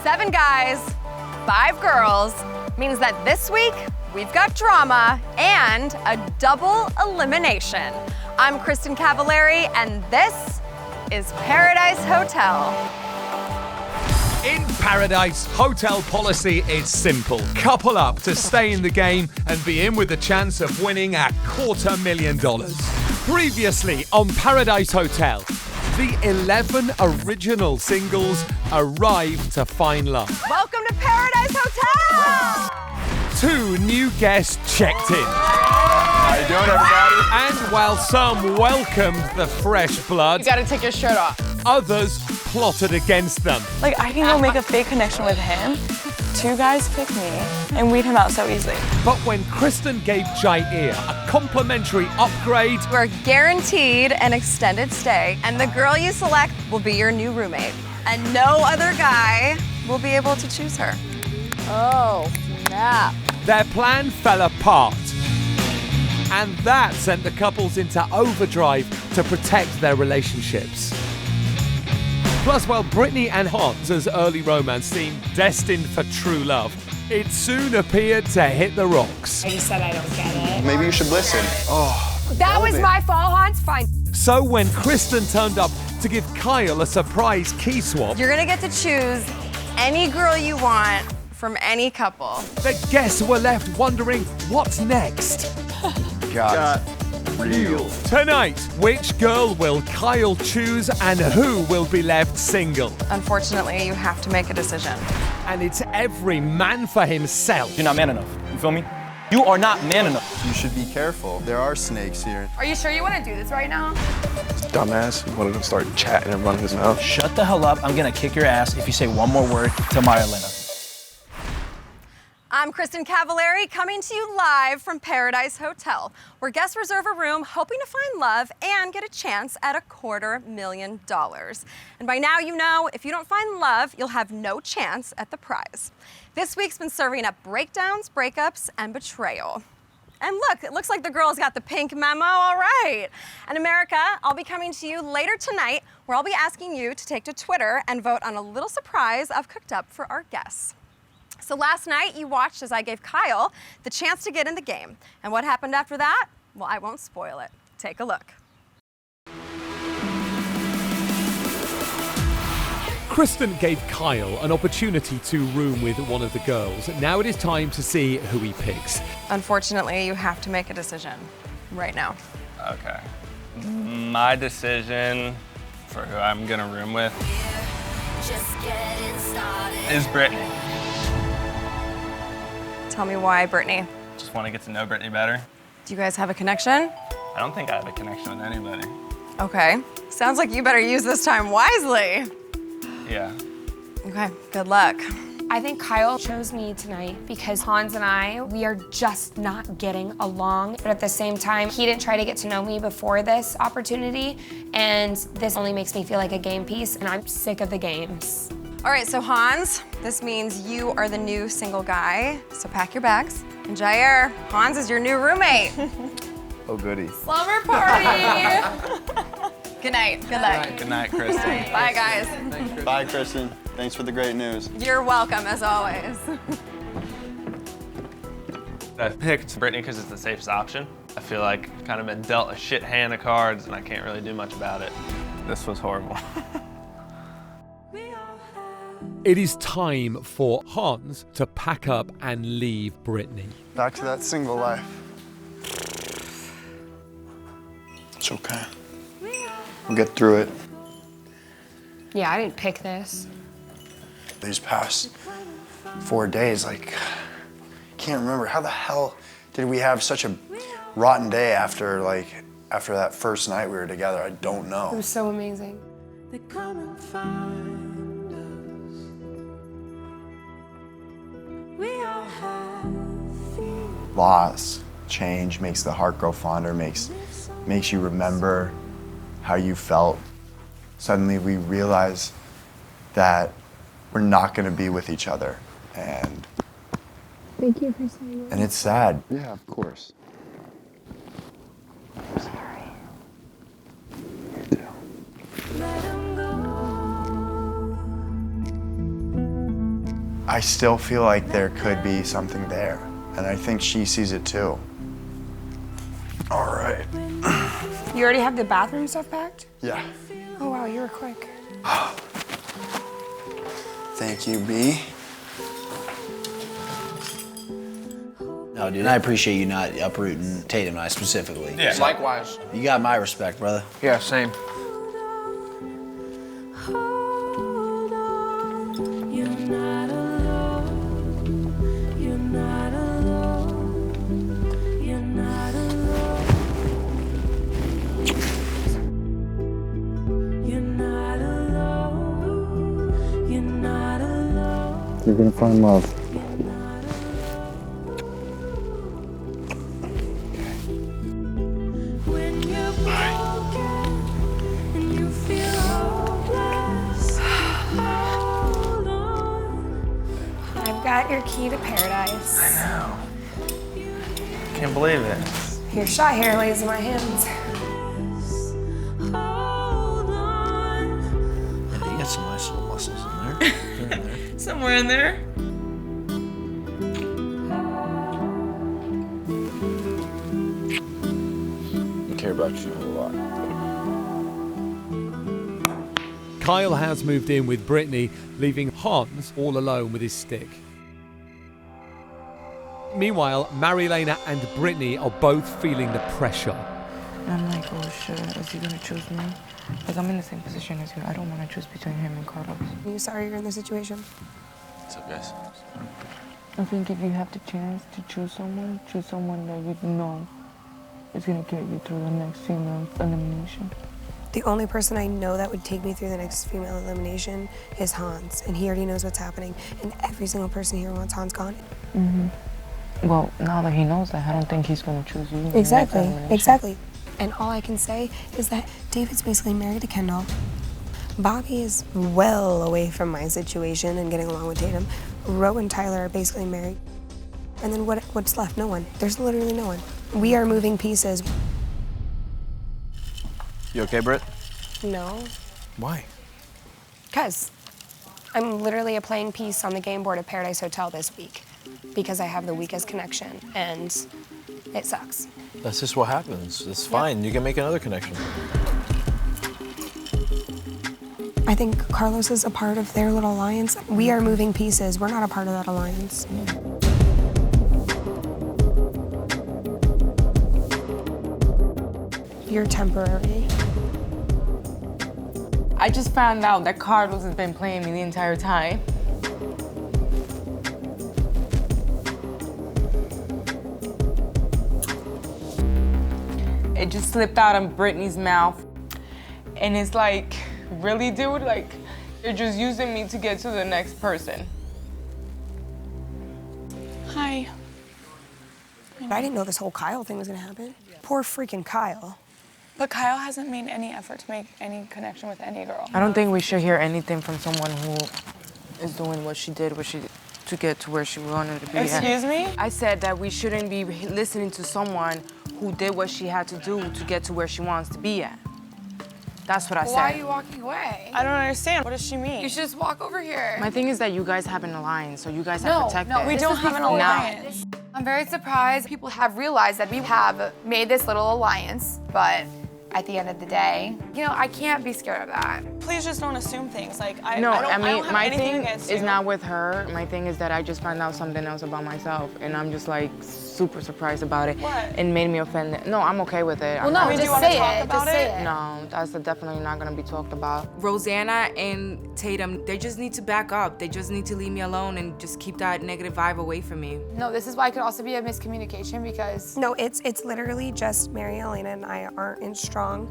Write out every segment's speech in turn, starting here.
7 guys, 5 girls means that this week we've got drama and a double elimination. I'm Kristin Cavallari, and this is Paradise Hotel. In Paradise, hotel policy is simple. Couple up to stay in the game and be in with a chance of winning $250,000. Previously on Paradise Hotel, the 11 original singles arrived to find love. Welcome to Paradise Hotel! 2 new guests checked in. How you doing, everybody? And while some welcomed the fresh blood, You gotta take your shirt off. others plotted against them. Like, I can go make a fake connection with him. 2 guys pick me and weed him out so easily. But when Kristin gave Jair a complimentary upgrade, We're guaranteed an extended stay, and the girl you select will be your new roommate. And no other guy will be able to choose her. Oh, snap. their plan fell apart. And that sent the couples into overdrive to protect their relationships. Plus, while Brittany and Hans's early romance seemed destined for true love, it soon appeared to hit the rocks. I just said I don't get it. Maybe you should listen. That was my fault, Hans. Fine. So when Kristin turned up to give Kyle a surprise key swap, You're gonna get to choose any girl you want from any couple. the guests were left wondering what's next. Got real. Tonight, which girl will Kyle choose and who will be left single? Unfortunately, you have to make a decision. And it's every man for himself. You're not man enough. You feel me? You are not man enough. You should be careful. There are snakes here. Are you sure you want to do this right now? Dumbass, he wanted to start chatting and running his mouth. Shut the hell up. I'm gonna kick your ass if you say one more word to Marilena. I'm Kristin Cavallari, coming to you live from Paradise Hotel, where guests reserve a room hoping to find love and get a chance at $250,000. And by now you know, if you don't find love, you'll have no chance at the prize. This week's been serving up breakdowns, breakups, and betrayal. And look, it looks like the girls got the pink memo, all right. And America, I'll be coming to you later tonight, where I'll be asking you to take to Twitter and vote on a little surprise I've cooked up for our guests. So last night, you watched as I gave Kyle the chance to get in the game. And what happened after that? Well, I won't spoil it. Take a look. Kristin gave Kyle an opportunity to room with one of the girls. Now it is time to see who he picks. Unfortunately, you have to make a decision right now. Okay. My decision for who I'm gonna room with is Brittany. Tell me why, Brittany. Just want to get to know Brittany better. Do you guys have a connection? I don't think I have a connection with anybody. Okay. Sounds like you better use this time wisely. Yeah. Okay, good luck. I think Kyle chose me tonight because Hans and we are just not getting along. But at the same time, he didn't try to get to know me before this opportunity, and this only makes me feel like a game piece, and I'm sick of the games. All right, so Hans, this means you are the new single guy, so pack your bags. And Jair, Hans is your new roommate. Oh, goody. Slumber party. Good night, good luck. Good night, Kristin. Bye, guys. Bye, Kristin. Thanks for the great news. You're welcome, as always. I picked Brittany because it's the safest option. I feel like I've kind of been dealt a shit hand of cards and I can't really do much about it. This was horrible. It is time for Hans to pack up and leave Brittany. Back to that single life. It's okay. We'll get through it. Yeah, I didn't pick this. These past 4 days, like, can't remember. How the hell did we have such a rotten day after that first night we were together? I don't It know. was so amazing. Loss, change makes the heart grow fonder, makes you remember how you felt. Suddenly we realize that we're not gonna be with each other. And Thank you for saying that. and it's sad. Yeah, of course. I still feel like there could be something there. And I think she sees it too. All right. You already have the bathroom stuff packed? Yeah. Oh wow, you were quick. Thank you, B. No, dude, I appreciate you not uprooting Tatum and I specifically. Yeah, likewise. You got my respect, brother. Yeah, same. You're gonna find love. I've got your key to paradise. I know. Can't believe it. Your shot here lays in my hands. Yeah, you got some nice little muscles in there. They're in there. Somewhere in there. I care about you a lot. Kyle has moved in with Brittany, leaving Hans all alone with his stick. Meanwhile, Marilena and Brittany are both feeling the pressure. I'm like, oh shit, is he gonna choose me? Like, I'm in the same position as you. I don't want to choose between him and Carlos. Are you sorry you're in this situation? What's up, guys? I think if you have the chance to choose someone that you know is gonna get you through the next female elimination. The only person I know that would take me through the next female elimination is Hans, and he already knows what's happening. And every single person here wants Hans gone. Mm-hmm. Well, now that he knows that, I don't think he's gonna choose you. Exactly, exactly. And all I can say is that David's basically married to Kendall. Bobby is well away from my situation and getting along with Tatum. Ro and Tyler are basically married. And then what's left? No one. There's literally no one. We are moving pieces. You okay, Britt? No. Why? Because I'm literally a playing piece on the game board at Paradise Hotel this week because I have the weakest connection, and it sucks. That's just what happens. It's fine. You can make another connection. I think Carlos is a part of their little alliance. We are moving pieces. We're not a part of that alliance. You're temporary. I just found out that Carlos has been playing me the entire time. It just slipped out of Brittany's mouth. And it's like, really, dude? Like, you're just using me to get to the next person. Hi. I didn't know this whole Kyle thing was gonna happen. Poor freaking Kyle. But Kyle hasn't made any effort to make any connection with any girl. I don't think we should hear anything from someone who is doing what she did, to get to where she wanted to be. Excuse me? I said that we shouldn't be listening to someone who did what she had to do to get to where she wants to be at. That's what I said. Why are you walking away? I don't understand. What does she mean? You should just walk over here. My thing is that you guys have an alliance, so you guys have to protect it. We don't have an alliance. I'm very surprised people have realized that we have made this little alliance, but at the end of the day, you know, I can't be scared of that. Please just don't assume things. Like, I mean, my thing is not with her. My thing is that I just found out something else about myself, and I'm just like super surprised about it. What? And made me offended. No, I'm okay with it. Well, no, do you just want to say talk it. about Just say it? it. No, that's definitely not gonna be talked about. Rosanna and Tatum, they just need to back up. They just need to leave me alone and just keep that negative vibe away from me. No, this is why it could also be a miscommunication because No, it's literally just Mary Elena and I aren't in strong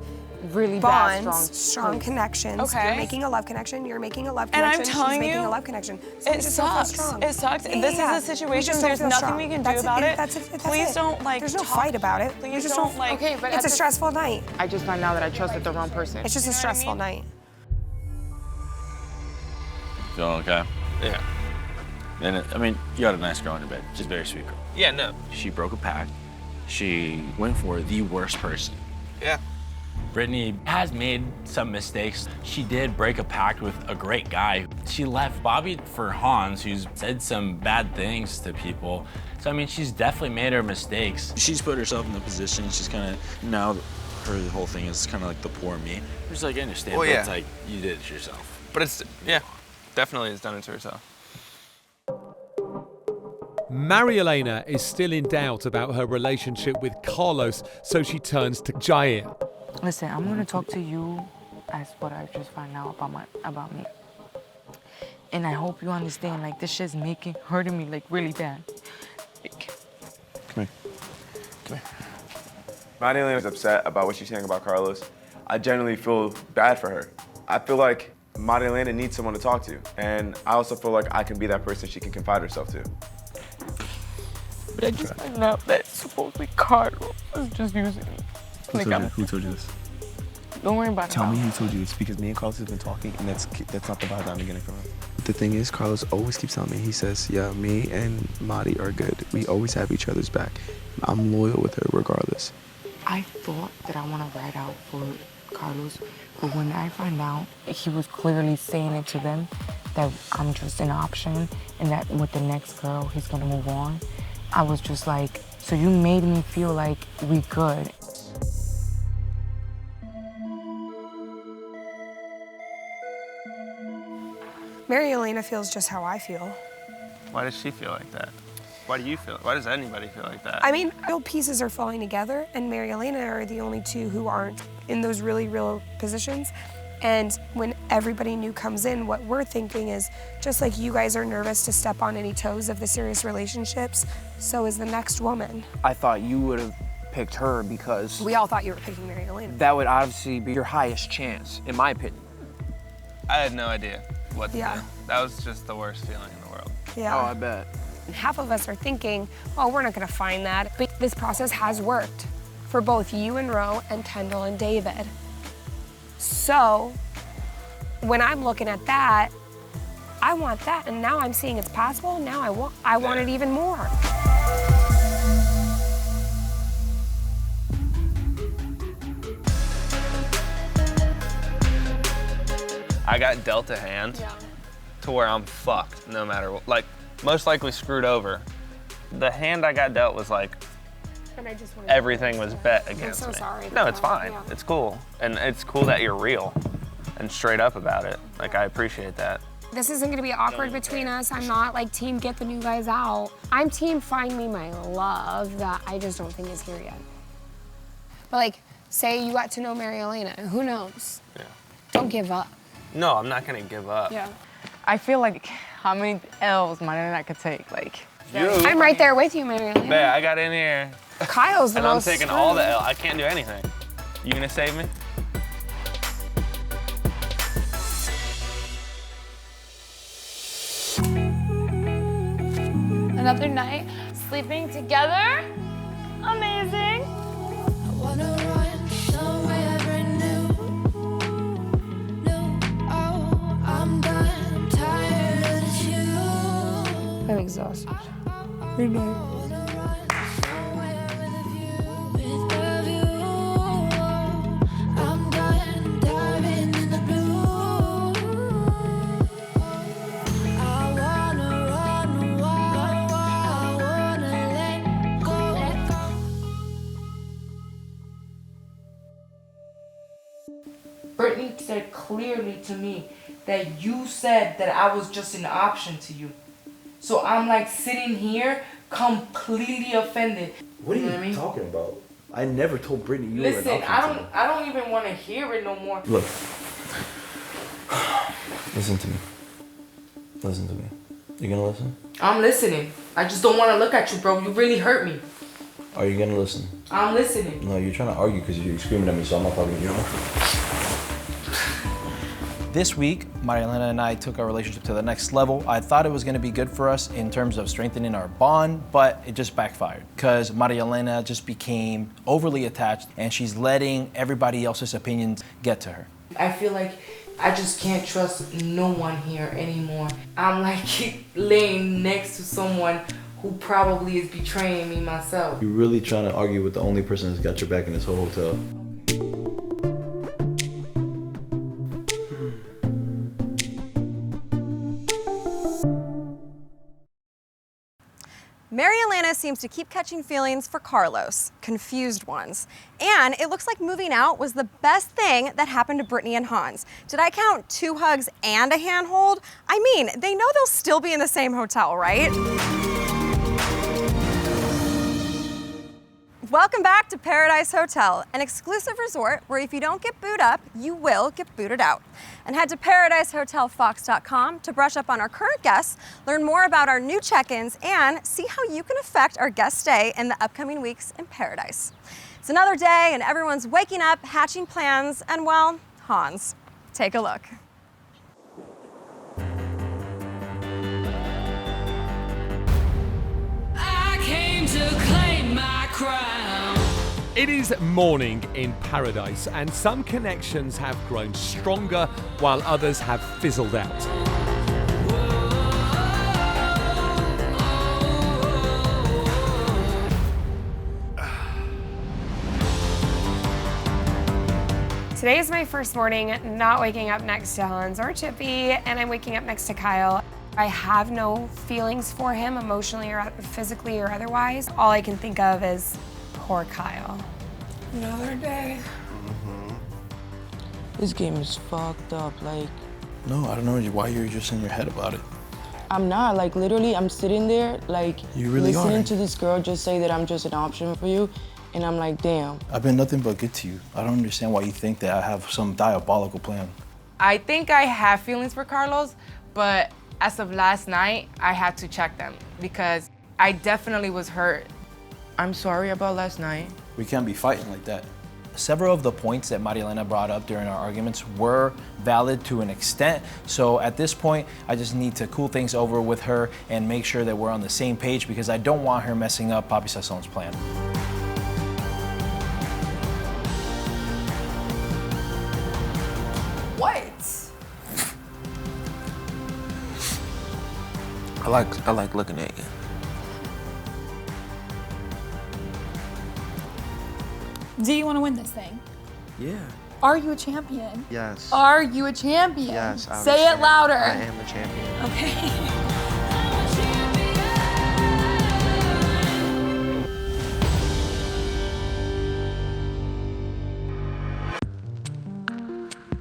Really bonds, bad, strong connections. Okay. You're making a love connection. You're making a love And I'm connection. telling She's making you, a love connection. So we It just don't feel sucks. strong. It sucks. Yeah, This yeah. is a We situation. just don't There's feel nothing strong. we can That's do about it. That's Please it. don't like. There's no talk. fight about it. Please You just don't like. okay, but It's a stressful night. I just found out that I trusted the wrong person. It's just a stressful night. Feeling okay? Yeah. And I mean, you got a nice girl in your bed. She's a very sweet girl. Yeah, no. She broke a pact. She went for the worst person. Yeah. Brittany has made some mistakes. She did break a pact with a great guy. She left Bobby for Hans, who's said some bad things to people. So, I mean, she's definitely made her mistakes. She's put herself in the position. She's kind of, now her whole thing is kind of like the poor me. It's like, I understand, Well, but yeah. it's like, you did it yourself. But it's, yeah, definitely has done it to herself. Marielena is still in doubt about her relationship with Carlos, so she turns to Jair. Listen, I'm gonna talk to you as what I just found out about me. And I hope you understand, like, this shit's hurting me, like, really bad. Come here. Marielena's upset about what she's saying about Carlos. I genuinely feel bad for her. I feel like Marielena needs someone to talk to. And I also feel like I can be that person she can confide herself to. But I just found out that supposedly Carlos was just using me. Who told you this? Don't worry about it. Tell me who told you this, because me and Carlos have been talking, and that's not the vibe I'm getting from him. The thing is, Carlos always keeps telling me, he says, yeah, me and Mari are good. We always have each other's back. I'm loyal with her regardless. I thought that I want to ride out for Carlos, but when I find out he was clearly saying it to them, that I'm just an option, and that with the next girl, he's gonna move on, I was just like, so you made me feel like we could. Marielena feels just how I feel. Why does she feel like that? Why do you feel? Why does anybody feel like that? I mean, real pieces are falling together, and Marielena are the only two who aren't in those really real positions. And when everybody new comes in, what we're thinking is, just like you guys are nervous to step on any toes of the serious relationships, so is the next woman. I thought you would have picked her because We all thought you were picking Marielena. that would obviously be your highest chance, in my opinion. I had no idea what to Yeah. do. That was just the worst feeling in the world. Yeah. Oh, I bet. Half of us are thinking, oh, we're not gonna find that. But this process has worked for both you and Ro and Kendall and David. So when I'm looking at that, I want that, and now I'm seeing it's possible. Now I want it even more. I got dealt a hand to where I'm fucked no matter what. Like, most likely screwed over. The hand I got dealt was like, And I just everything was bet against I'm so me. sorry. No, it's fine. Yeah. It's cool. And it's cool that you're real and straight up about it. Like, I appreciate that. This isn't gonna be awkward between us. I'm not like team get the new guys out. I'm team find me my love that I just don't think is here yet. But like, say you got to know Marielena, who knows? Yeah. Don't give up. No, I'm not gonna give up. Yeah. I feel like how many L's Marielena could take, like. I'm right there with you, Marielena. Babe, I got in here. Kyle's the and I'm most taking all the L. I can't do anything. You gonna save me? Another night sleeping together. Amazing. I'm exhausted. Good night. Brittany said clearly to me that you said that I was just an option to you. So I'm like sitting here completely offended. What are you know what I mean? talking about? I never told Brittany you were Listen, an option to me. I don't even want to hear it no more. Look. Listen to me. Listen to me. You gonna listen? I'm listening. I just don't want to look at you, bro. You really hurt me. Are you gonna listen? I'm listening. No, you're trying to argue because you're screaming at me, so I'm not talking to you. This week, Marielena and I took our relationship to the next level. I thought it was gonna be good for us in terms of strengthening our bond, but it just backfired because Marielena just became overly attached and she's letting everybody else's opinions get to her. I feel like I just can't trust no one here anymore. I'm like laying next to someone who probably is betraying me myself. You're really trying to argue with the only person that's got your back in this whole hotel. Mary Elena seems to keep catching feelings for Carlos, confused ones. And it looks like moving out was the best thing that happened to Brittany and Hans. Did I count 2 hugs and a handhold? I mean, they know they'll still be in the same hotel, right? Welcome back to Paradise Hotel, an exclusive resort where if you don't get booed up, you will get booted out. And head to ParadiseHotelFox.com to brush up on our current guests, learn more about our new check-ins, and see how you can affect our guest stay in the upcoming weeks in Paradise. It's another day and everyone's waking up, hatching plans, and well, Hans, take a look. I came to claim my crown. It is morning in Paradise, and some connections have grown stronger while others have fizzled out. Today is my first morning not waking up next to Hans or Chippy, and I'm waking up next to Kyle. I have no feelings for him emotionally or physically or otherwise. All I can think of is poor Kyle. Another day. This game is fucked up, like. No, I don't know why you're just in your head about it. I'm not, like literally, I'm sitting there, like, You really listening are. to this girl just say that I'm just an option for you, and I'm like, damn. I've been nothing but good to you. I don't understand why you think that I have some diabolical plan. I think I have feelings for Carlos, but as of last night, I had to check them because I definitely was hurt. I'm sorry about last night. We can't be fighting like that. Several of the points that Marielena brought up during our arguments were valid to an extent. So at this point, I just need to cool things over with her and make sure that we're on the same page because I don't want her messing up Papi Sazon's plan. What? I like looking at you. Do you want to win this thing? Yeah. Are you a champion? Yes. Are you a champion? Yes. Say it louder. I am a champion. Okay.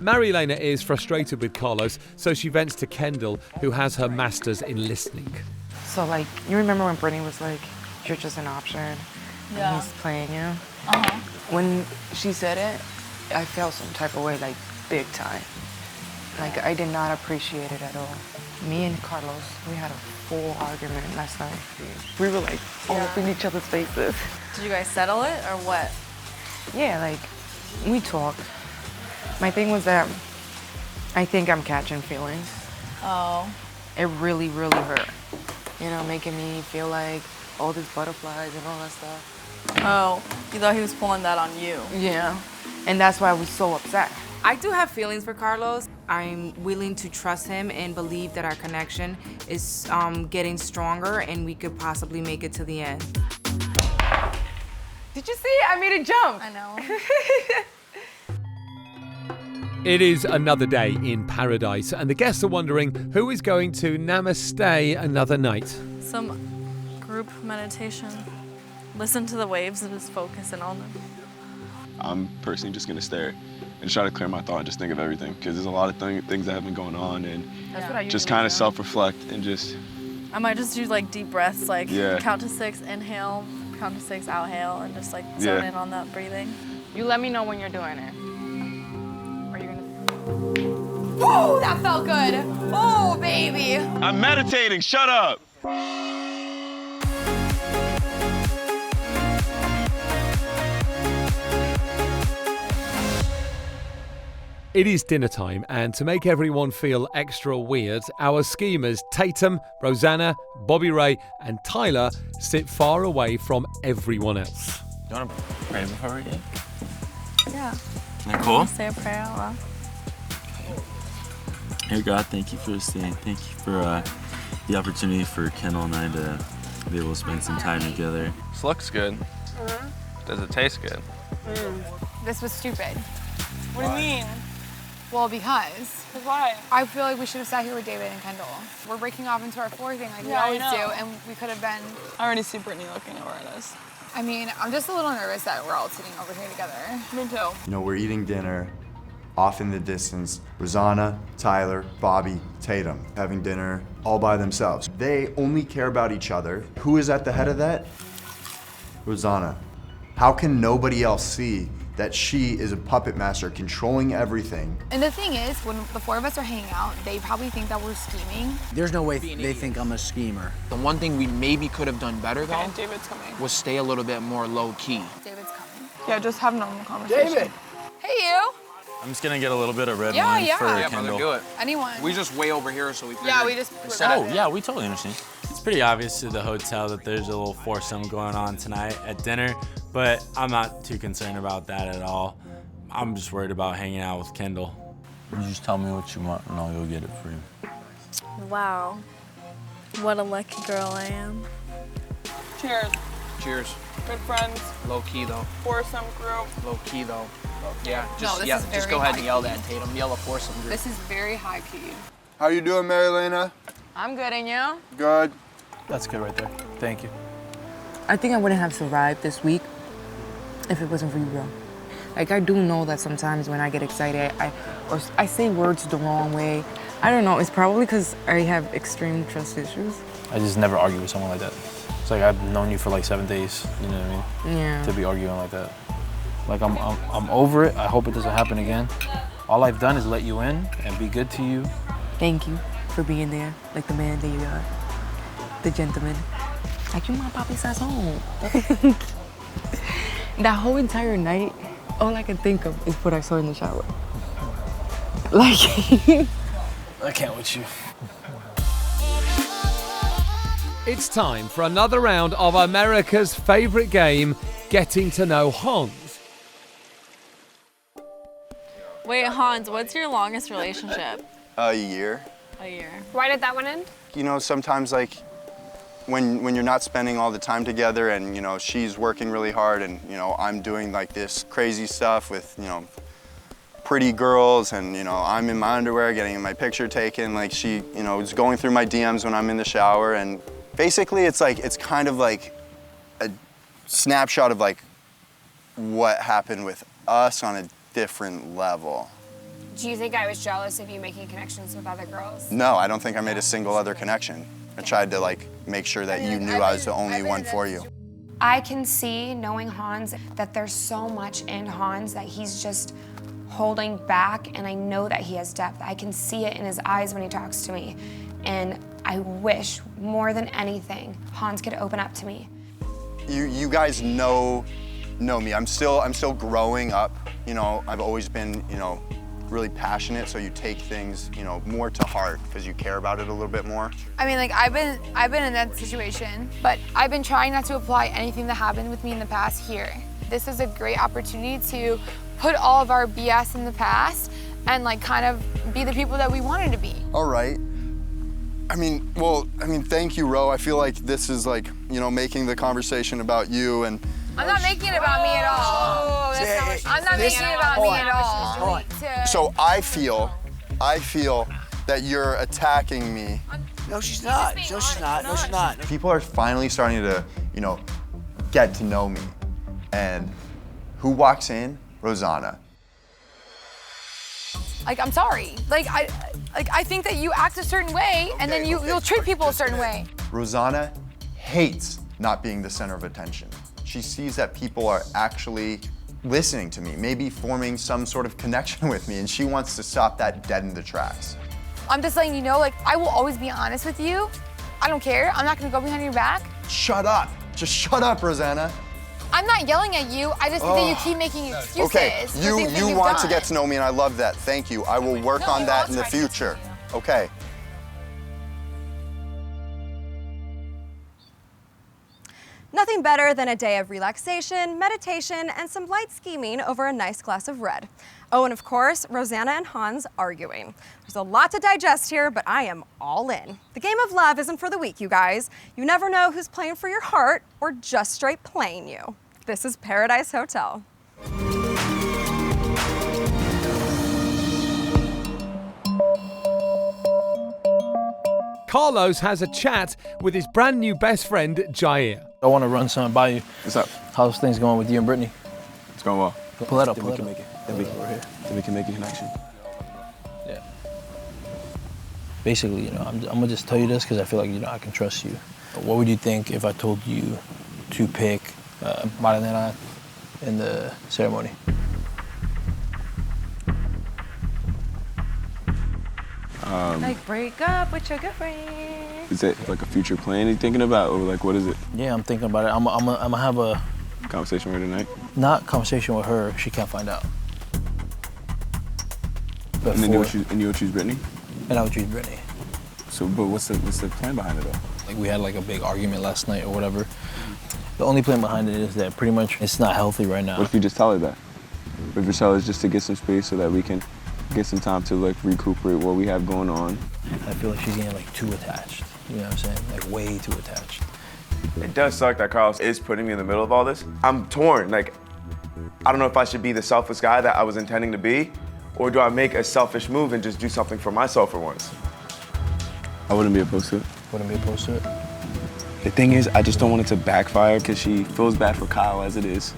Marielena is frustrated with Carlos, so she vents to Kendall, who has her master's in listening. So, like, you remember when Brittany was like, you're just an option, Yeah. and he's playing you? Uh-huh. When she said it, I felt some type of way, like, big time. Like, I did not appreciate it at all. Me and Carlos, we had a full argument last night. We were, like, all up in each other's faces. Did you guys settle it or what? Yeah, like, we talked. My thing was that I think I'm catching feelings. Oh. It really, really hurt. You know, making me feel like all these butterflies and all that stuff. Oh, you thought he was pulling that on you. Yeah, and that's why I was so upset. I do have feelings for Carlos. I'm willing to trust him and believe that our connection is getting stronger and we could possibly make it to the end. Did you see? I made a jump. I know. It is another day in Paradise, and the guests are wondering who is going to namaste another night. Some group meditation. Listen to the waves and just focus in on them. I'm personally just gonna stare and try to clear my thought and just think of everything, because there's a lot of things that have been going on, and That's what I just usually kind of do. self-reflect and just, I might just do like deep breaths, like Yeah. count to 6, inhale, count to 6, exhale, and just like zone Yeah. in on that breathing. You let me know when you're doing it. Are you gonna? Woo, that felt good. Oh, baby. I'm meditating, shut up! It is dinner time, and to make everyone feel extra weird, our schemers Tatum, Rosanna, Bobby Ray, and Tyler sit far away from everyone else. You want to pray before we eat? Yeah. Isn't that cool? Say a prayer out loud. Dear God, thank you for this day. Thank you for the opportunity for Kendall and I to be able to spend some time together. This looks good. Does it taste good? This was stupid. What do you mean? Well, because Why? I feel like we should have sat here with David and Kendall. We're breaking off into our floor thing like we Yeah, I always do, know. and we could have been. I already see Brittany looking over at us. I mean, I'm just a little nervous that we're all sitting over here together. Me too. You know, we're eating dinner, off in the distance, Rosanna, Tyler, Bobby, Tatum, having dinner all by themselves. They only care about each other. Who is at the head of that? Rosanna. How can nobody else see that she is a puppet master controlling everything? And the thing is, when the four of us are hanging out, they probably think that we're scheming. There's no way they think I'm a schemer. The one thing we maybe could have done better though Okay, David's coming. was stay a little bit more low key. David's coming. Yeah, just have normal conversation. David! Hey, you. I'm just gonna get a little bit of red Yeah, wine yeah. for Yeah, Kendall. Do it. Anyone. We just way over here, so we figured. Yeah, we just. Oh, yeah, we totally understand. It's pretty obvious to the hotel that there's a little foursome going on tonight at dinner, but I'm not too concerned about that at all. I'm just worried about hanging out with Kendall. You just tell me what you want and I'll go get it for you. Wow. What a lucky girl I am. Cheers. Cheers. Good friends. Low key though. Foursome group. Low key though. Yeah. Just this yeah. is Just very go ahead and high yell key. that, Tatum. Yell a foursome group. This is very high key. How you doing, Marilena? I'm good, and you? Good. That's good right there. Thank you. I think I wouldn't have survived this week if it wasn't for you, bro. Like, I do know that sometimes when I get excited, I say words the wrong way. I don't know, it's probably because I have extreme trust issues. I just never argue with someone like that. It's like I've known you for like 7 days, you know what I mean? Yeah. To be arguing like that. Like I'm over it. I hope it doesn't happen again. All I've done is let you in and be good to you. Thank you for being there, like the man that you are, the gentleman. Like you my papi sazon. That whole entire night, all I can think of is what I saw in the shower. Like, I can't with you. It's time for another round of America's favorite game, Getting to Know Hans. Wait, Hans, what's your longest relationship? A year. A year. Why did that one end? You know, sometimes like when you're not spending all the time together and, you know, she's working really hard and, you know, I'm doing like this crazy stuff with, you know, pretty girls and, you know, I'm in my underwear getting my picture taken, like she, you know, is going through my DMs when I'm in the shower, and basically it's like, it's kind of like a snapshot of like what happened with us on a different level. Do you think I was jealous of you making connections with other girls? No, I don't think I made a single other connection. I tried to like make sure that you knew I was the only one for you. I can see, knowing Hans, that there's so much in Hans that he's just holding back, and I know that he has depth. I can see it in his eyes when he talks to me, and I wish more than anything Hans could open up to me. You guys know me. I'm still growing up. You know, I've always been, you know, really passionate, so you take things, you know, more to heart because you care about it a little bit more. I mean, like I've been in that situation, but I've been trying not to apply anything that happened with me in the past here. This is a great opportunity to put all of our BS in the past and like kind of be the people that we wanted to be. All right. I mean, thank you, Ro. I feel like this is like, you know, making the conversation about you and. I'm not making it about me at all. I'm not making it about me at all. So I feel that you're attacking me. No, she's not. No, she's not. No, she's not. People are finally starting to, you know, get to know me. And who walks in? Rosanna. Like, I'm sorry. I think that you act a certain way, and then you'll treat people a certain way. Rosanna hates not being the center of attention. She sees that people are actually listening to me, maybe forming some sort of connection with me, and she wants to stop that dead in the tracks. I'm just letting you know, like, I will always be honest with you. I don't care. I'm not gonna go behind your back. Shut up. Just shut up, Rosanna. I'm not yelling at you. I just think that you keep making excuses. Okay, for things that you you've want to done. get to know me, and I love that. Thank you. I will work on that in the future. Okay. Nothing better than a day of relaxation, meditation, and some light scheming over a nice glass of red. Oh, and of course, Rosanna and Hans arguing. There's a lot to digest here, but I am all in. The game of love isn't for the weak, you guys. You never know who's playing for your heart or just straight playing you. This is Paradise Hotel. Carlos has a chat with his brand new best friend, Jair. I want to run something by you. What's up? How's things going with you and Brittany? It's going well. Pull that up, Then pull we that can up. make it. Then we can make a connection. Yeah. Basically, I'm gonna just tell you this because I feel like, I can trust you. What would you think if I told you to pick Marilena in the ceremony? Like break up with your girlfriend. Is it like a future plan you're thinking about, or like what is it? Yeah, I'm thinking about it. I'm gonna have a Conversation with her tonight? not conversation with her. She can't find out. And then you'll choose Brittany? And I would choose Brittany. So, but what's the plan behind it though? Like we had like a big argument last night or whatever. The only plan behind it is that pretty much it's not healthy right now. What if you just tell her that? What if you tell her just to get some space so that we can get some time to like recuperate what we have going on? I feel like she's getting like too attached. You know what I'm saying? Like way too attached. It does suck that Carlos is putting me in the middle of all this. I'm torn. Like, I don't know if I should be the selfless guy that I was intending to be, or do I make a selfish move and just do something for myself for once? I wouldn't be opposed to it. Wouldn't be opposed to it? The thing is, I just don't want it to backfire because she feels bad for Kyle as it is.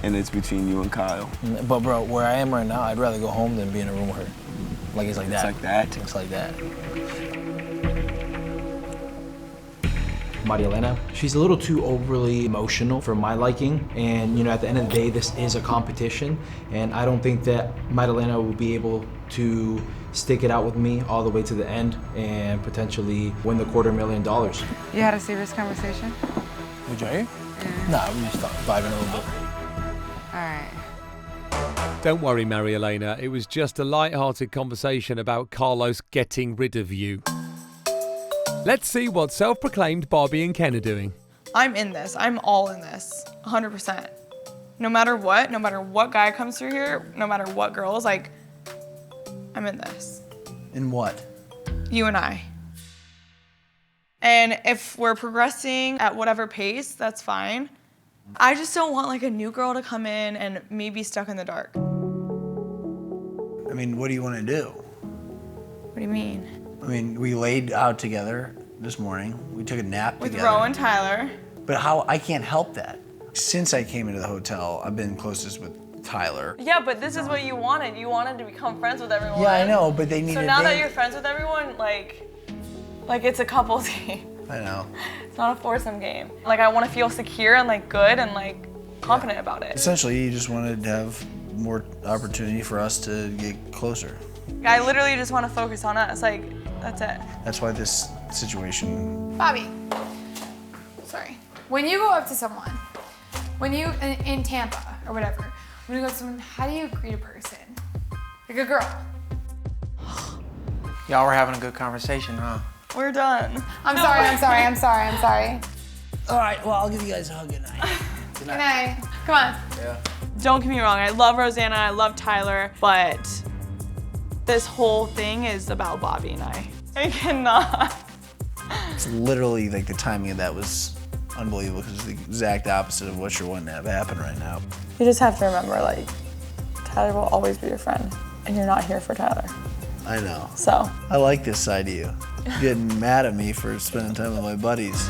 And it's between you and Kyle. But bro, where I am right now, I'd rather go home than be in a room with her. Like it's like that. It's like that? It's like that. Marielena, she's a little too overly emotional for my liking. And at the end of the day, this is a competition. And I don't think that Marielena will be able to stick it out with me all the way to the end and potentially win the $250,000. You had a serious conversation? With Jair? Nah, we just vibing a little bit. All right. Don't worry, Marielena. It was just a light-hearted conversation about Carlos getting rid of you. Let's see what self-proclaimed Barbie and Ken are doing. I'm in this. I'm all in this. 100%. No matter what guy comes through here, no matter what girls, like, I'm in this. In what? You and I. And if we're progressing at whatever pace, that's fine. I just don't want like a new girl to come in and me be stuck in the dark. I mean, what do you want to do? What do you mean? I mean, we laid out together this morning. We took a nap With together. Ro and Tyler. But how? I can't help that. Since I came into the hotel, I've been closest with Tyler. Yeah, but this is what you wanted. You wanted to become friends with everyone. Yeah, I know, but they needed. So now that you're friends with everyone, like it's a couples game. I know. It's not a foursome game. Like I want to feel secure and like good and like confident about it. Essentially, you just wanted to have more opportunity for us to get closer. I literally just want to focus on us. Like that's it. That's why this situation. Bobby, sorry. When you go up to someone, when you, in Tampa or whatever, when you go up to someone, how do you greet a person? Like a girl. Y'all were having a good conversation, huh? We're done. I'm sorry. All right, well, I'll give you guys a hug. Good night. Good night. Come on. Yeah. Don't get me wrong, I love Rosanna, I love Tyler, but this whole thing is about Bobby and I. I cannot. It's literally like the timing of that was unbelievable because it's the exact opposite of what you're wanting to have happen right now. You just have to remember, like, Tyler will always be your friend, and you're not here for Tyler. I know. So. I like this side of you. Getting mad at me for spending time with my buddies.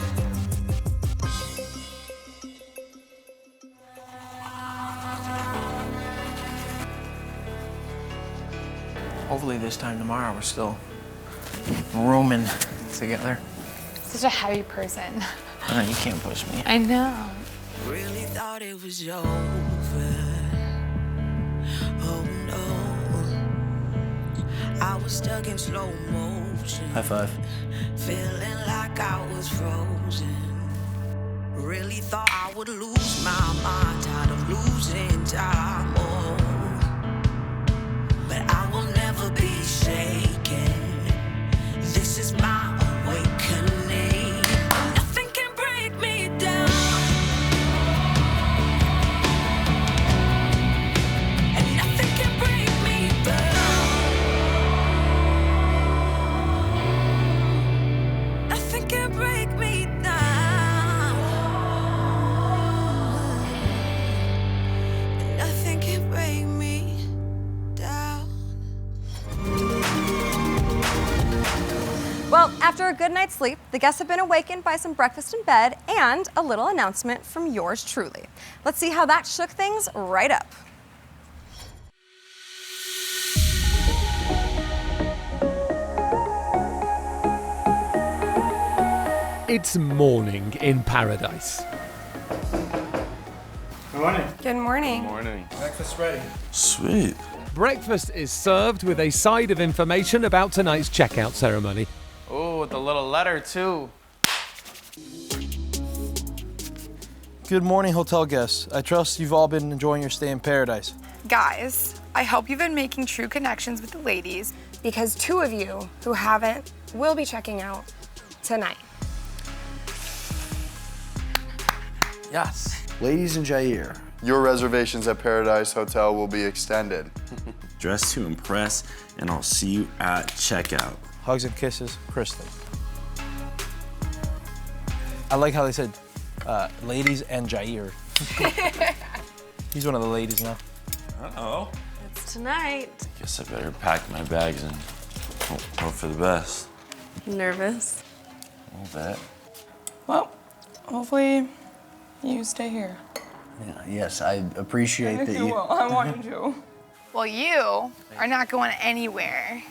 Hopefully this time tomorrow we're still rooming together. Such a heavy person. You can't push me. I know. Really thought it was over. Oh no. I was stuck in slow motion. High five. Feeling like I was frozen. Really thought I would lose my mind. Tired of losing time. Oh. But I will never be shaken. This is my awakening. Nothing can break me down. And nothing can break me down. Nothing can break me down. Nothing can break me down. Well, after a good night's sleep, the guests have been awakened by some breakfast in bed and a little announcement from yours truly. Let's see how that shook things right up. It's morning in paradise. Good morning. Good morning. Morning. Breakfast ready. Sweet. Breakfast is served with a side of information about tonight's checkout ceremony. Oh, with a little letter too. Good morning, hotel guests. I trust you've all been enjoying your stay in paradise. Guys, I hope you've been making true connections with the ladies. Because 2 of you who haven't will be checking out tonight. Yes. Ladies and Jair, Your reservations at Paradise Hotel will be extended. Dress to impress, and I'll see you at checkout. Hugs and kisses, Kristin. I like how they said ladies and Jair. He's one of the ladies now. Uh-oh. It's tonight. Guess I better pack my bags and hope for the best. Nervous? A little bit. Well, hopefully you stay here. Yeah, yes, I appreciate that You will. I want you to. Well, you are not going anywhere.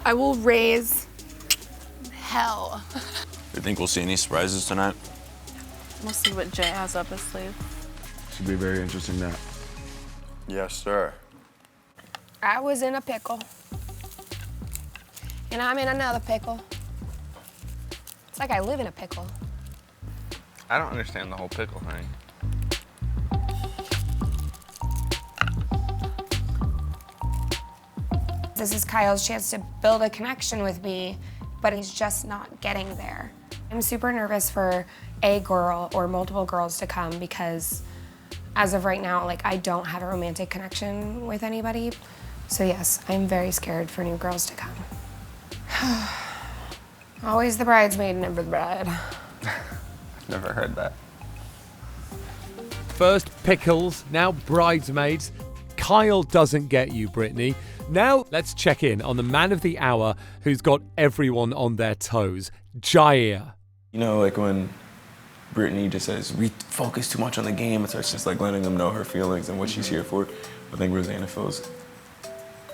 I will raise hell. You think we'll see any surprises tonight? We'll see what Jay has up his sleeve. Should be very interesting now. Yes, sir. I was in a pickle. And I'm in another pickle. It's like I live in a pickle. I don't understand the whole pickle thing. This is Kyle's chance to build a connection with me, but he's just not getting there. I'm super nervous for a girl or multiple girls to come because as of right now, like, I don't have a romantic connection with anybody. So yes, I'm very scared for new girls to come. Always the bridesmaid, never the bride. Never heard that. First pickles, now bridesmaids. Kyle doesn't get you, Brittany. Now let's check in on the man of the hour who's got everyone on their toes, Jair. You know, like when Brittany just says, we focus too much on the game, and starts just like letting them know her feelings and what she's here for. I think Rosanna feels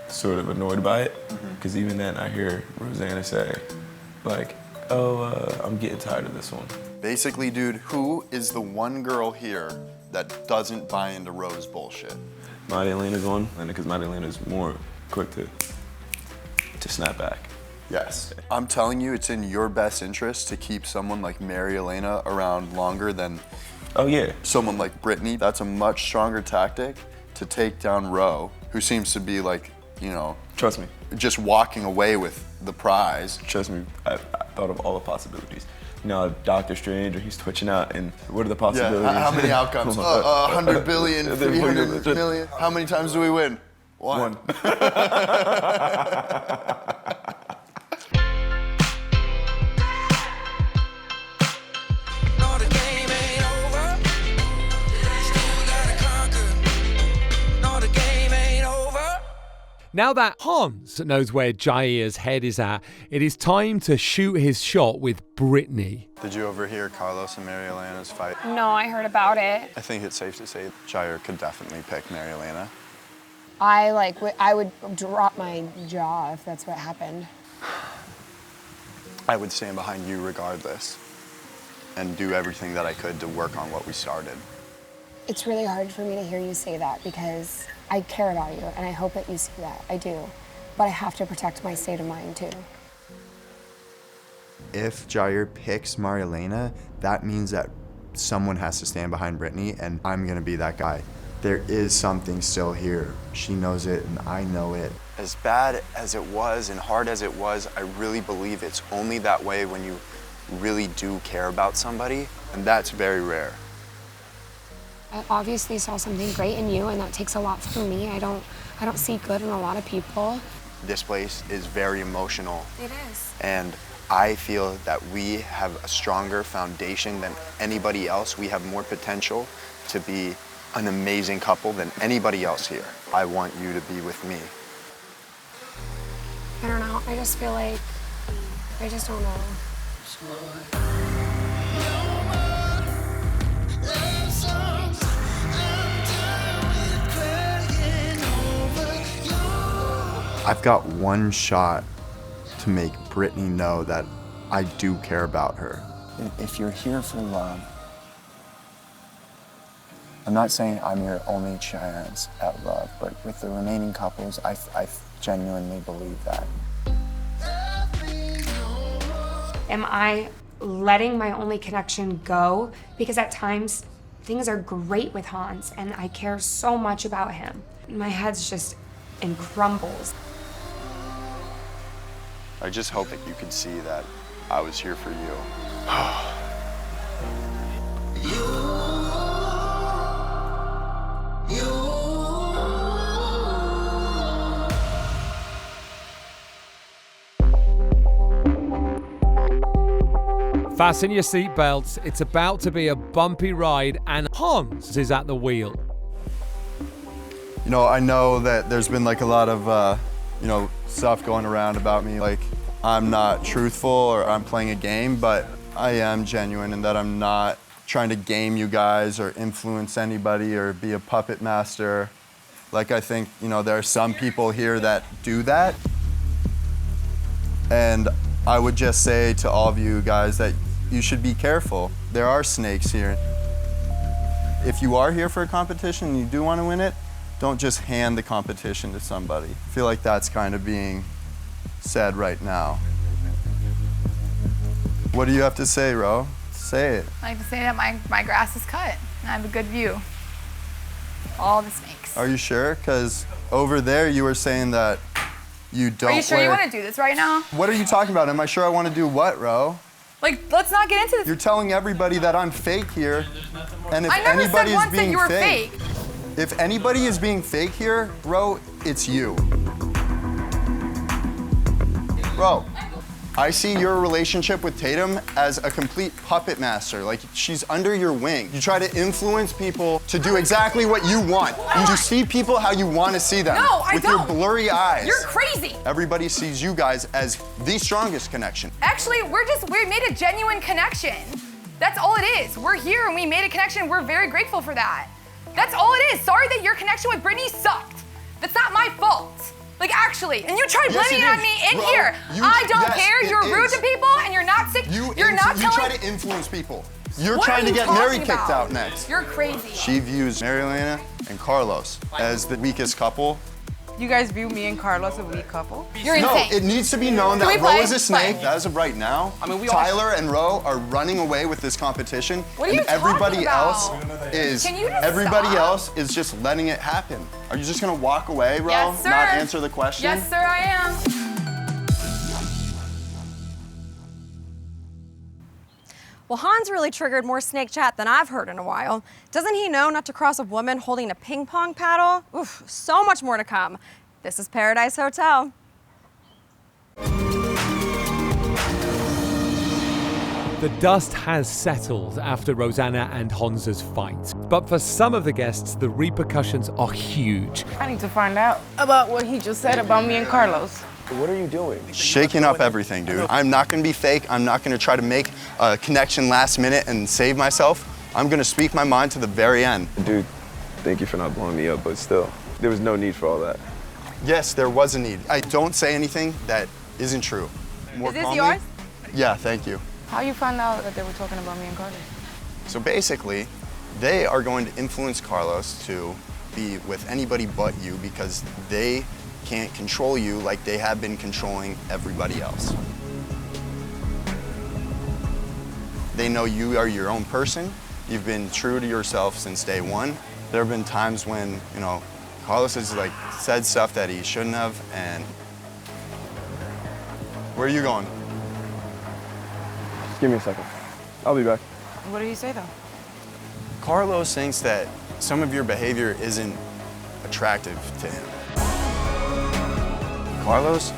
sort of annoyed by it, because even then I hear Rosanna say, like, oh, I'm getting tired of this one. Basically, dude, who is the one girl here that doesn't buy into Rose bullshit? Maria Elena's one, and because Maria Elena's more quick to snap back. Yes. I'm telling you, it's in your best interest to keep someone like Mary Elena around longer than someone like Brittany. That's a much stronger tactic to take down Ro, who seems to be like, you know, trust me, just walking away with the prize. Trust me, I thought of all the possibilities. You know, Doctor Strange, or he's twitching out, and what are the possibilities? Yeah, how many outcomes? 100 billion, 300 million. How many times do we win? One. Now that Hans knows where Jair's head is at, it is time to shoot his shot with Brittany. Did you overhear Carlos and Mary Elena's fight? No, I heard about it. I think it's safe to say Jair could definitely pick Mary Elena. I would drop my jaw if that's what happened. I would stand behind you regardless and do everything that I could to work on what we started. It's really hard for me to hear you say that because I care about you and I hope that you see that. I do. But I have to protect my state of mind too. If Jair picks Marielena, that means that someone has to stand behind Brittany, and I'm gonna be that guy. There is something still here. She knows it and I know it. As bad as it was and hard as it was, I really believe it's only that way when you really do care about somebody, and that's very rare. I obviously saw something great in you, and that takes a lot from me. I don't see good in a lot of people. This place is very emotional. It is. And I feel that we have a stronger foundation than anybody else. We have more potential to be an amazing couple than anybody else here. I want you to be with me. I don't know. I just feel like, I just don't know. I've got one shot to make Brittany know that I do care about her. If you're here for love, I'm not saying I'm your only chance at love, but with the remaining couples, I genuinely believe that. Am I letting my only connection go? Because at times, things are great with Hans, and I care so much about him. My head's just in crumbles. I just hope that you can see that I was here for you. Fasten your seatbelts. It's about to be a bumpy ride, and Hans is at the wheel. You know, I know that there's been like a lot of, stuff going around about me, like I'm not truthful or I'm playing a game, but I am genuine in that I'm not trying to game you guys or influence anybody or be a puppet master. Like I think, there are some people here that do that. And I would just say to all of you guys that you should be careful. There are snakes here. If you are here for a competition and you do want to win it, don't just hand the competition to somebody. I feel like that's kind of being said right now. What do you have to say, Ro? Say it. I like to say that my grass is cut and I have a good view. All the snakes. Are you sure? Because over there you were saying that you don't. Are you sure you want to do this right now? What are you talking about? Am I sure I want to do what, Ro? Like, let's not get into this. You're telling everybody that I'm fake here. And if I never anybody said once is being that you were fake, fake. if anybody is being fake here, Ro, it's you. Ro, I see your relationship with Tatum as a complete puppet master. Like, she's under your wing. You try to influence people to do exactly what you want. You see people how you want to see them. No, I with don't. your blurry eyes. You're crazy. Everybody sees you guys as the strongest connection. Actually, we made a genuine connection. That's all it is. We're here and we made a connection. We're very grateful for that. That's all it is. Sorry that your connection with Brittany sucked. That's not my fault. Like, actually, and you tried blaming it on me in here. I don't care. You're rude to people and you're not sick. You try to influence people. You're What trying are to you get Mary talking kicked about? out next. You're crazy. She views Marielena and Carlos as the weakest couple. You guys view me and Carlos a weak couple? You're insane. No, it needs to be known Can we that Ro play? is a snake. Play. As of right now, I mean, we all- Tyler and Ro are running away with this competition, What are you and everybody talking else about? is Can you just else is just letting it happen. Are you just gonna walk away, Ro? Yes, sir. Not answer the question? Yes, sir, I am. Well, Hans really triggered more snake chat than I've heard in a while. Doesn't he know not to cross a woman holding a ping pong paddle? Oof, so much more to come. This is Paradise Hotel. The dust has settled after Rosanna and Hans's fight. But for some of the guests, the repercussions are huge. I need to find out about what he just said about me and Carlos. What are you doing? Shaking up everything, dude. I'm not gonna be fake. I'm not gonna try to make a connection last minute and save myself. I'm gonna speak my mind to the very end. Dude, thank you for not blowing me up, but still, there was no need for all that. Yes, there was a need. I don't say anything that isn't true. More Is this calmly? yours? Yeah, thank you. How you found out that they were talking about me and Carlos? So basically, they are going to influence Carlos to be with anybody but you because they can't control you like they have been controlling everybody else. They know you are your own person. You've been true to yourself since day one. There have been times when, Carlos has said stuff that he shouldn't have, and where are you going? Just give me a second. I'll be back. What did he say though? Carlos thinks that some of your behavior isn't attractive to him. Carlos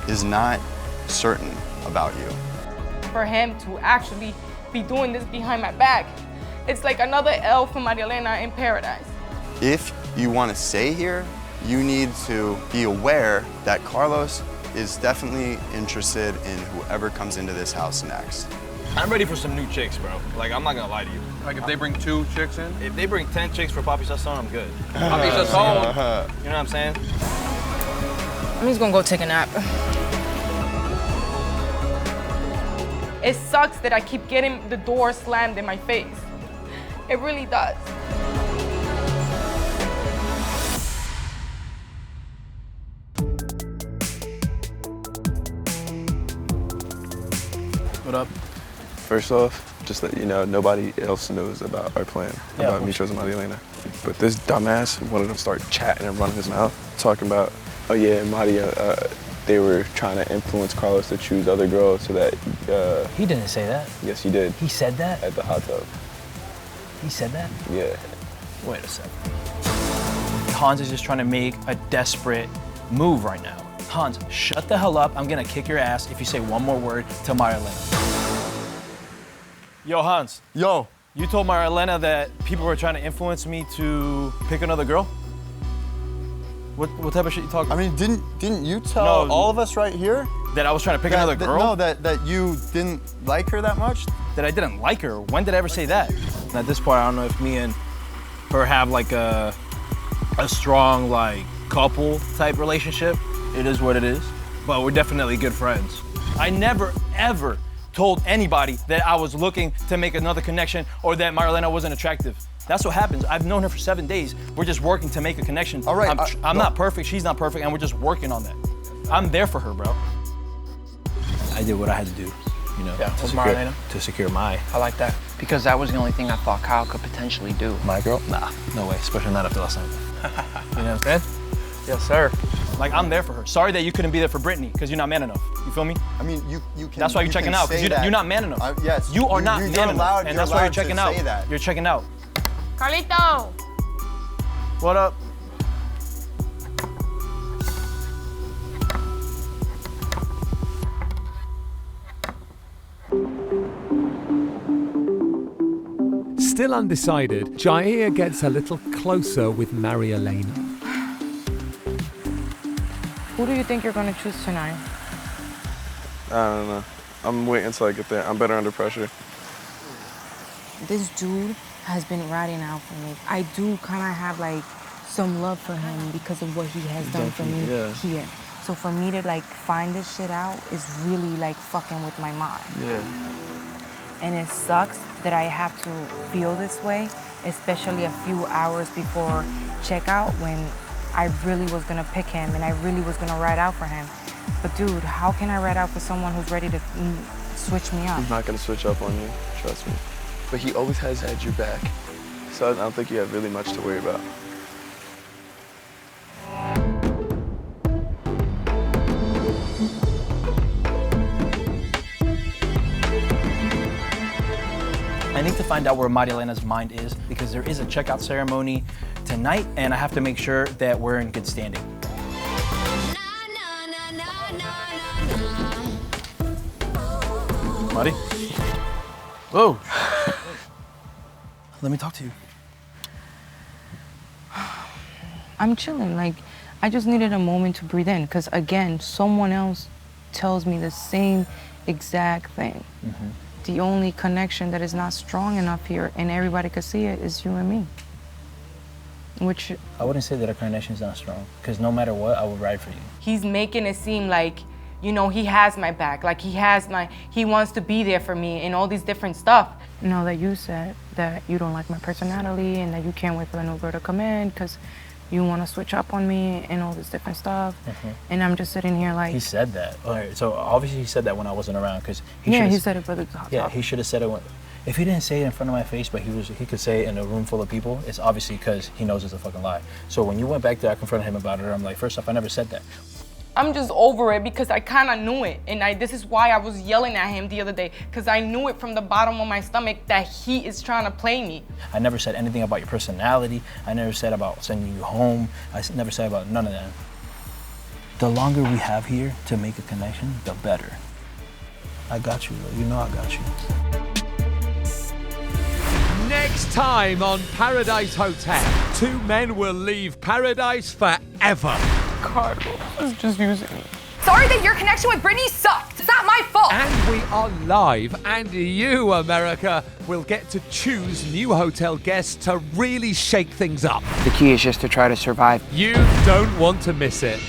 is not certain about you. For him to actually be doing this behind my back, it's like another L for Marielena in Paradise. If you want to stay here, you need to be aware that Carlos is definitely interested in whoever comes into this house next. I'm ready for some new chicks, bro. Like, I'm not gonna lie to you. Like if they bring 2 chicks in? If they bring 10 chicks for Papi Sazon, I'm good. Papi Sazon, you know what I'm saying? I'm just gonna go take a nap. It sucks that I keep getting the door slammed in my face. It really does. What up? First off, just let you know, nobody else knows about our plan, Yeah, about me choosing Marielena. But this dumbass wanted to start chatting and running his mouth, talking about, oh yeah, Maria, they were trying to influence Carlos to choose other girls so that... He didn't say that. Yes, he did. He said that? At the hot tub. He said that? Yeah. Wait a second. Hans is just trying to make a desperate move right now. Hans, shut the hell up. I'm gonna kick your ass if you say one more word to Marielena. Yo, Hans. Yo. You told Marielena that people were trying to influence me to pick another girl? What type of shit you talking about? I mean, didn't you tell all of us right here that I was trying to pick another girl? No, that you didn't like her that much? That I didn't like her? When did I ever say that? And at this point, I don't know if me and her have like a strong like couple type relationship. It is what it is, but we're definitely good friends. I never ever told anybody that I was looking to make another connection or that Marielena wasn't attractive. That's what happens. I've known her for 7 days. We're just working to make a connection. All right. I'm not perfect, she's not perfect, and we're just working on that. I'm there for her, bro. I did what I had to do, you know, Yeah, with Marielena? to secure my... I like that. Because that was the only thing I thought Kyle could potentially do. My girl? Nah, no way, especially not after last night. You know what I'm saying? Yes, sir. Like, I'm there for her. Sorry that you couldn't be there for Brittany, because you're not man enough. You feel me? I mean, you can. That's why you're checking out, because you're not man enough. Yes. You are not you're man allowed, enough, and you're that's why you're allowed to checking out. say that. You're checking out. Carlito! What up? Still undecided, Jair gets a little closer with Marielena. Who do you think you're gonna choose tonight? I don't know. I'm waiting until I get there. I'm better under pressure. This dude has been riding out for me. I do kind of have like some love for him because of what he has done for me here. So for me to like find this shit out is really like fucking with my mind. Yeah. And it sucks that I have to feel this way, especially a few hours before checkout when I really was gonna pick him and I really was gonna ride out for him. But dude, how can I ride out for someone who's ready to switch me up? He's not gonna switch up on you, trust me. But he always has had your back. So I don't think you have really much to worry about. I need to find out where Marielena's mind is because there is a checkout ceremony tonight and I have to make sure that we're in good standing. Mari? Whoa. Let me talk to you. I'm chilling, like, I just needed a moment to breathe in because again, someone else tells me the same exact thing. The only connection that is not strong enough here and everybody could see it is you and me. Which... I wouldn't say that our connection is not strong because no matter what, I would ride for you. He's making it seem like, you know, he has my back, like he wants to be there for me and all these different stuff. No, that you said that you don't like my personality and that you can't wait for a new girl to come in because you want to switch up on me and all this different stuff. And I'm just sitting here like... He said that. All right, so obviously he said that when I wasn't around because he he said it for the top. Yeah, he should have said it when... If he didn't say it in front of my face, but he could say it in a room full of people, it's obviously because he knows it's a fucking lie. So when you went back there, I confronted him about it. I'm like, first off, I never said that. I'm just over it because I kind of knew it. And this is why I was yelling at him the other day, because I knew it from the bottom of my stomach that he is trying to play me. I never said anything about your personality. I never said about sending you home. I never said about none of that. The longer we have here to make a connection, the better. I got you, though. You know I got you. Next time on Paradise Hotel, two men will leave paradise forever. Carlos is just using me. sorry that your connection with Brittany sucked. It's not my fault. And we are live, and you, America, will get to choose new hotel guests to really shake things up. The key is just to try to survive. You don't want to miss it.